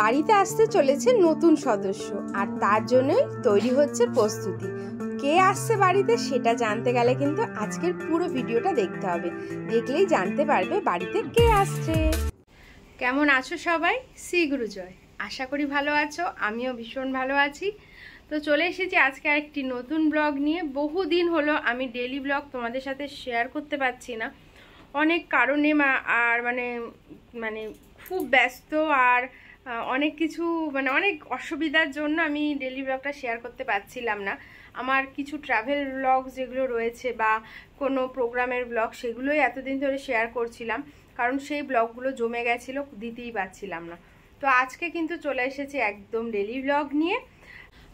বাড়িতে আসতে চলেছে নতুন সদস্য, আর তার জন্যই তৈরি হচ্ছে প্রস্তুতি। কে আসছে বাড়িতে সেটা জানতে গেলে কিন্তু আজকের পুরো ভিডিওটা দেখতে হবে, দেখলেই জানতে পারবে বাড়িতে কে আসছে। কেমন আছো সবাই? শ্রী গুরুজয়। আশা করি ভালো আছো, আমিও ভীষণ ভালো আছি। তো চলে এসেছি আজকে একটি নতুন ব্লগ নিয়ে। বহুদিন হলো আমি ডেইলি ব্লগ তোমাদের সাথে শেয়ার করতে পারছি না, অনেক কারণে আর মানে খুব ব্যস্ত আর অনেক কিছু অনেক অসুবিধার জন্য আমি ডেইলি ব্লগটা শেয়ার করতে পারছিলাম না। আমার কিছু ট্রাভেল ব্লগ যেগুলো রয়েছে বা কোনো প্রোগ্রামের ব্লগ, সেগুলোই এতদিন ধরে শেয়ার করছিলাম, কারণ সেই ব্লগগুলো জমে গেছিলো, দিতেই পারছিলাম না। তো আজকে কিন্তু চলে এসেছি একদম ডেইলি ব্লগ নিয়ে।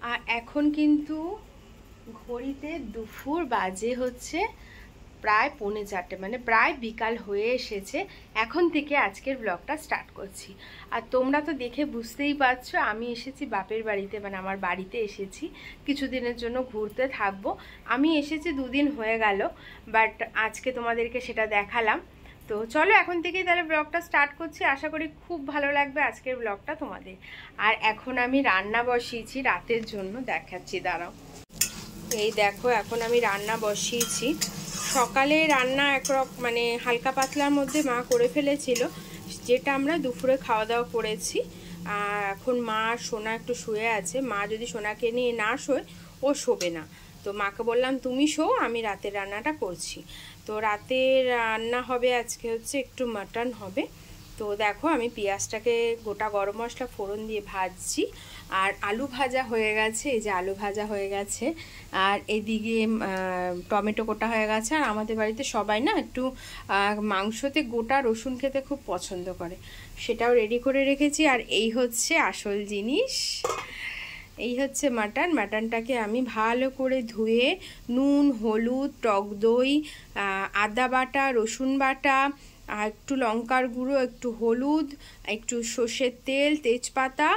আর এখন কিন্তু ঘড়িতে দুপুর বাজে হচ্ছে প্রায় 3:45, মানে প্রায় বিকাল হয়ে এসেছে। এখন থেকে আজকের ব্লগটা স্টার্ট করছি। আর তোমরা তো দেখে বুঝতেই পারছো আমি এসেছি বাপের বাড়িতে, মানে আমার বাড়িতে এসেছি কিছুদিনের জন্য ঘুরতে থাকবো। আমি এসেছি 2 দিন হয়ে গেল, বাট আজকে তোমাদেরকে সেটা দেখালাম। তো চলো এখন থেকেই তাহলে ব্লগটা স্টার্ট করছি, আশা করি খুব ভালো লাগবে আজকের ব্লগটা তোমাদের। আর এখন আমি রান্না বসিয়েছি রাতের জন্য, দেখাচ্ছি, দাঁড়াও। এই দেখো, এখন আমি রান্না বসিয়েছি। সকালে রান্না একরকম হালকা পাতলার মধ্যে মা করে ফেলেছিল, যেটা আমরা দুপুরে খাওয়া দাওয়া করেছি। এখন মা সোনা একটু শুয়ে আছে। মা যদি সোনাকে নিয়ে না শোয়, ও শোবে না। তো মাকে বললাম তুমি শো, আমি রাতের রান্নাটা করছি। তো রাতের রান্না হবে আজকে হচ্ছে একটু মাটন হবে। তো দেখো আমি পেঁয়াজটাকে গোটা গরম মশলা ফোড়ন দিয়ে ভাজছি, আর আলু ভাজা হয়ে গেছে। এই যে আলু ভাজা হয়ে গেছে, আর এদিকে টমেটো কোটা হয়ে গেছে। আর আমাদের বাড়িতে সবাই না একটু মাংসতে গোটা রসুন খেতে খুব পছন্দ করে, সেটাও রেডি করে রেখেছি। আর এই হচ্ছে আসল জিনিস, এই হচ্ছে মাটন। মাটনটাকে আমি ভালো করে ধুয়ে নুন, হলুদ, টক দই, আদা বাটা, রসুন বাটা, আর একটু লঙ্কার গুঁড়ো, একটু হলুদ, একটু সর্ষের তেল, তেজপাতা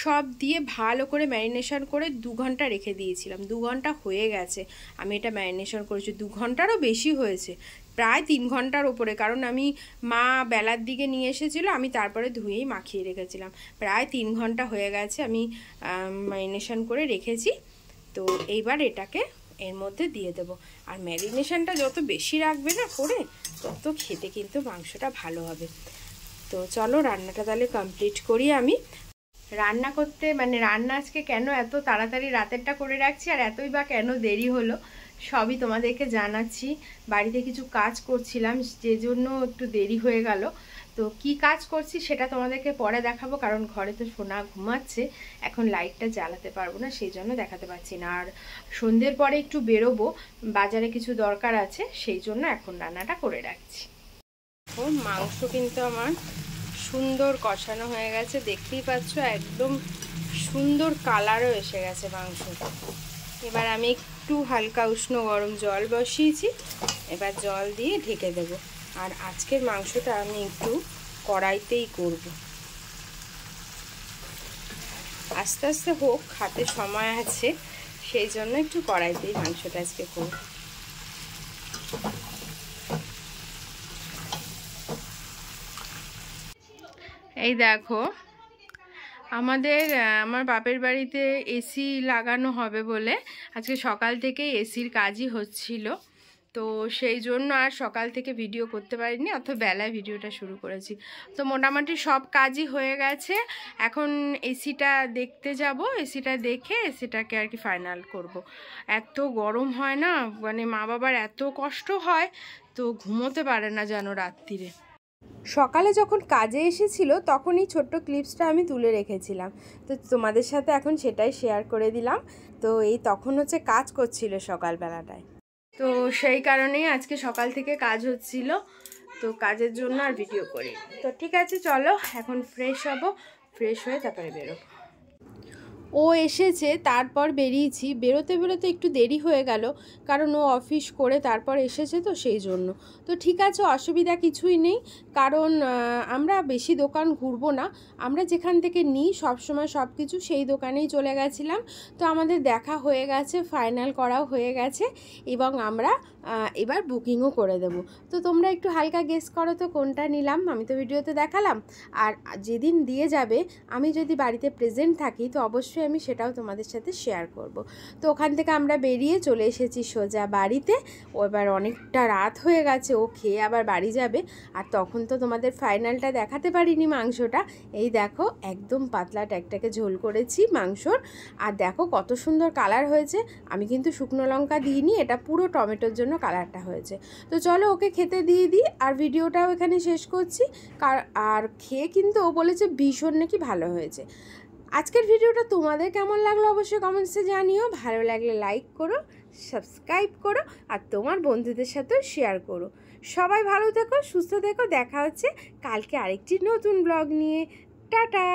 সব দিয়ে ভালো করে ম্যারিনেশন করে 2 ঘন্টা রেখে দিয়েছিলাম। 2 ঘন্টা হয়ে গেছে আমি এটা ম্যারিনেশন করেছি। 2 ঘন্টারও বেশি হয়েছে, প্রায় 3 ঘন্টার ওপরে, কারণ আমি মা বেলার দিকে নিয়ে এসেছিলো, আমি তারপরে ধুয়েই মাখিয়ে রেখেছিলাম। প্রায় 3 ঘন্টা হয়ে গেছে আমি ম্যারিনেশন করে রেখেছি। তো এইবার এটাকে এর মধ্যে দিয়ে দেবো। আর ম্যারিনেশনটা যত বেশি রাখবে না করে, তত খেতে কিন্তু মাংসটা ভালো হবে। তো চলো রান্নাটা তাহলে কমপ্লিট করি। আমি রান্না করতে রান্না আজকে কেন এত তাড়াতাড়ি রাতেরটা করে রাখছি আর এতই বা কেন দেরি হলো, সবই তোমাদেরকে জানাচ্ছি। বাড়িতে কিছু কাজ করছিলাম, যে জন্য একটু দেরি হয়ে গেল। তো কি কাজ করছি সেটা তোমাদেরকে পরে দেখাবো, কারণ ঘরে তো সোনা ঘুমাচ্ছে, এখন লাইটটা জ্বালাতে পারবো না, সেই জন্য দেখাতে পারছি না। আর সন্ধ্যের পরে একটু বেরোবো, বাজারে কিছু দরকার আছে, সেই জন্য এখন রান্নাটা করে রাখছি। ও মাংস কিন্তু আমার সুন্দর কষানো হয়ে গেছে, দেখতেই পাচ্ছ, একদম সুন্দর কালারও এসে গেছে মাংসটা। এবার আমি একটু হালকা উষ্ণ গরম জল বসিয়েছি, এবার জল দিয়ে ঢেকে দেব। আর আজকের মাংসটা আমি একটু কড়াইতেই করব, আস্তে আস্তে হোক, হাতে সময় আছে, সেই জন্য একটু কড়াইতেই মাংসটা আজকে করব। এই দেখো, আমার বাপের বাড়িতে এসি লাগানো হবে বলে আজকে সকাল থেকেই এসির কাজই হচ্ছিল। তো সেই জন্য আর সকাল থেকে ভিডিও করতে পারিনি, অত বেলায় ভিডিওটা শুরু করেছি। তো মোটামুটি সব কাজই হয়ে গেছে, এখন এসিটা দেখতে যাব, এসিটা দেখে এসিটাকে আর কি ফাইনাল করব। এত গরম হয় না, মা বাবার এত কষ্ট হয়, তো ঘুমোতে পারে না যেন রাত্রিরে। সকালে যখন কাজে এসেছিল তখনই ছোট্ট ক্লিপসটা আমি তুলে রেখেছিলাম, তো তোমাদের সাথে এখন সেটাই শেয়ার করে দিলাম। তো এই তখন হচ্ছে কাজ করছিল সকালবেলাটায়, তো সেই কারণেই আজকে সকাল থেকে কাজ হচ্ছিল, তো কাজের জন্য আর ভিডিও করি। তো ঠিক আছে, চলো এখন ফ্রেশ হব, ফ্রেশ হয়ে তারপরে বেরোবো। ও এসেছে তারপর বেরিয়েছি। বেরোতে বেরোতে একটু দেরি হয়ে গেল, কারণ ও অফিস করে তারপর এসেছে তো সেই জন্য। তো ঠিক আছে, অসুবিধা কিছুই নেই, কারণ আমরা বেশি দোকান ঘুরবো না। আমরা যেখান থেকে নিই সবসময় সব কিছু সেই দোকানেই চলে গেছিলাম। তো আমাদের দেখা হয়ে গেছে, ফাইনাল করাও হয়ে গেছে, এবং আমরা এবার বুকিংও করে দেব। তো তোমরা একটু হালকা গেস করো তো কোনটা নিলাম। আমি তো ভিডিওতে দেখালাম, আর যেদিন দিয়ে যাবে আমি যদি বাড়িতে প্রেজেন্ট থাকি তো অবশ্যই আমি সেটাও তোমাদের সাথে শেয়ার করব। তো ওখান থেকে আমরা বেরিয়ে চলে এসেছি সোজা বাড়িতে। ও এবার অনেকটা রাত হয়ে গেছে, ও খেয়ে আবার বাড়ি যাবে। আর তখন তো তোমাদের ফাইনালটা দেখাতে পারিনি মাংসটা। এই দেখো একদম পাতলা ট্যাকটাকে ঝোল করেছি মাংসর, আর দেখো কত সুন্দর কালার হয়েছে। আমি কিন্তু শুকনো লঙ্কা দিইনি, এটা পুরো টমেটোর জন্য কালারটা হয়েছে। তো চলো ওকে খেতে দিয়ে দিই, আর ভিডিওটাও এখানে শেষ করছি। আর খেয়ে কিন্তু ও বলেছে ভীষণ নাকি ভালো হয়েছে। আজকের ভিডিওটা তোমাদের কেমন লাগলো অবশ্যই কমেন্টসে জানিও। ভালো লাগলে লাইক করো, সাবস্ক্রাইব করো, আর তোমার বন্ধুদের সাথেও শেয়ার করো। সবাই ভালো থেকো, সুস্থ থেকো। দেখা হচ্ছে কালকে আরেকটি নতুন ব্লগ নিয়ে। টাটা।